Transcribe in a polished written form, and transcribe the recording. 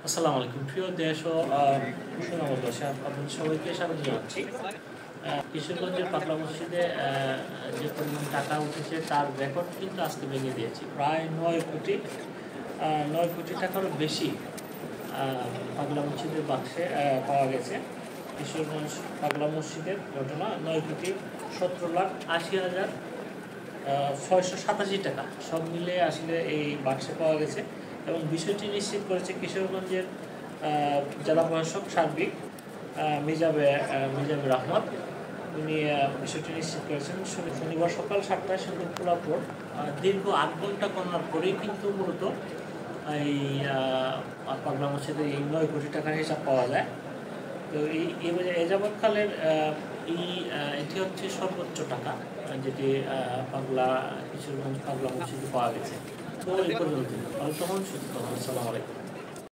আসসালামু আলাইকুম প্রিয় দেশ ও সুনামদর্শী আপনাদের সবাইকে স্বাগত জানাচ্ছি। কিশোরগঞ্জের পাগলা মসজিদে যে পরিমাণ টাকা উঠেছে তার রেকর্ড কিন্তু আজকে ভেঙে দিয়েছি। প্রায় 9 কোটি টাকারও বেশি পাগলা মসজিদের বাক্সে পাওয়া গেছে। কিশোরগঞ্জ পাগলা মসজিদের ঘটনা 9,80,687 টাকা সব মিলে আসলে এই বাক্সে পাওয়া গেছে এবং বিষয়টি নিশ্চিত করেছে কিশোরগঞ্জের জেলা প্রশাসক সার্বিক মিজাবুর রহমান। উনি বিষয়টি নিশ্চিত করেছেন। শনিবার সকাল 7টায় শরীফুল্লাহ পোর্ট দীর্ঘ 8 ঘন্টা করার পরেই কিন্তু মূলত এই পাগলা মসজিদের এই 9 কোটি টাকার হিসাব পাওয়া যায়। তো এই যাবৎকালের এটি হচ্ছে সর্বোচ্চ টাকা যেটি কিশোরগঞ্জ পাগলা মসজিদে পাওয়া গেছে। তো এই পর্যন্ত তখন সুস্থ। আসসালামু আলাইকুম।